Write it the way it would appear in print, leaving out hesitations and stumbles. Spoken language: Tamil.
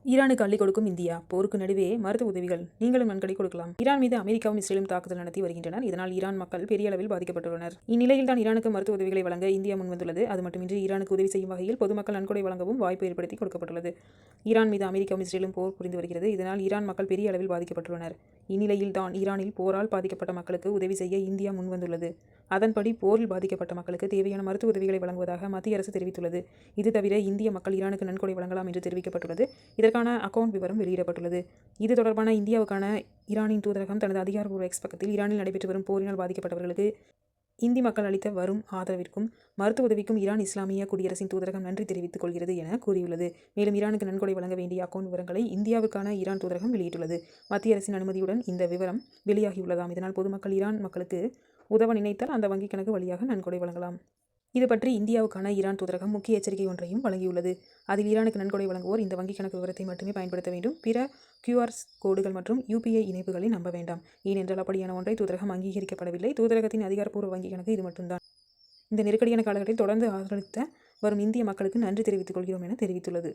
ஈரானுக்கு அள்ளி கொடுக்கும் இந்தியா. போருக்கு நடுவே மருத்துவ உதவிகள். நீங்களும் நன்கொடை கொடுக்கலாம். ஈரான் மீது அமெரிக்காவும் இஸ்ரேலும் தாக்குதல் நடத்தி வருகின்றனர். இதனால் ஈரான் மக்கள் பெரிய அளவில் பாதிக்கப்பட்டுள்ளனர். இந்நிலையில் தான் ஈரானுக்கு மருத்துவ உதவிகளை வழங்க இந்தியா முன்வந்துள்ளது. அது மட்டுமின்றி ஈரானுக்கு உதவி செய்யும் வகையில் பொதுமக்கள் நன்கொடை வழங்கவும் வாய்ப்பு ஏற்படுத்தி கொடுக்கப்பட்டுள்ளது. ஈரான் மீது அமெரிக்காவும் இஸ்ரேலும் போர் புரிந்து வருகிறது. இதனால் ஈரான் மக்கள் பெரிய அளவில் பாதிக்கப்பட்டுள்ளனர். இந்நிலையில் தான் ஈரானில் போரால் பாதிக்கப்பட்ட மக்களுக்கு உதவி செய்ய இந்தியா முன்வந்துள்ளது. அதன்படி போரில் பாதிக்கப்பட்ட மக்களுக்கு தேவையான மருத்துவ உதவிகளை வழங்குவதாக மத்திய அரசு தெரிவித்துள்ளது. இது தவிர இந்திய மக்கள் ஈரானுக்கு நன்கொடை வழங்கலாம் என்று தெரிவிக்கப்பட்டுள்ளது. இதற்கான அக்கவுண்ட் விவரம் வெளியிடப்பட்டுள்ளது. இது தொடர்பான இந்தியாவுக்கான ஈரானின் தூதரகம் தனது அதிகாரப்பூர்வ எக்ஸ் பக்கத்தில் ஈரானில் நடைபெற்று வரும் போரினால் பாதிக்கப்பட்டவர்களுக்கு இந்தி மக்கள் அளித்த வரும் ஆதரவிற்கும் மருத்துவ உதவிக்கும் ஈரான் இஸ்லாமிய குடியரசின் தூதரகம் நன்றி தெரிவித்துக் கொள்கிறது என கூறியுள்ளது. மேலும் ஈரானுக்கு நன்கொடை வழங்க வேண்டிய அக்கவுண்ட் விவரங்களை இந்தியாவுக்கான ஈரான் தூதரகம் வெளியிட்டுள்ளது. மத்திய அரசின் அனுமதியுடன் இந்த விவரம் வெளியாகியுள்ளதாம். இதனால் பொதுமக்கள் ஈரான் மக்களுக்கு உதவ நினைத்தால் அந்த வங்கிக் கணக்கு வழியாக நன்கொடை வழங்கலாம். இது பற்றி இந்தியாவுக்கான ஈரான் தூதரகம் முக்கிய எச்சரிக்கை ஒன்றையும் வழங்கியுள்ளது. அதில் ஈரானுக்கு நன்கொடை வழங்குவோர் இந்த வங்கிக் கணக்கு விவரத்தை மட்டுமே பயன்படுத்த வேண்டும். பிற QR கோடுகள் மற்றும் UPI இணைப்புகளை நம்ப வேண்டாம். ஏனென்றால் அப்படியான ஒன்றை தூதரகம் அங்கீகரிக்கப்படவில்லை. தூதரகத்தின் அதிகாரப்பூர்வ வங்கிக் கணக்கு இது மட்டும்தான். இந்த நெருக்கடியான காலகட்டத்தில் தொடர்ந்து ஆதரவளித்த வரும் இந்திய மக்களுக்கு நன்றி தெரிவித்துக் கொள்கிறோம் என தெரிவித்துள்ளது.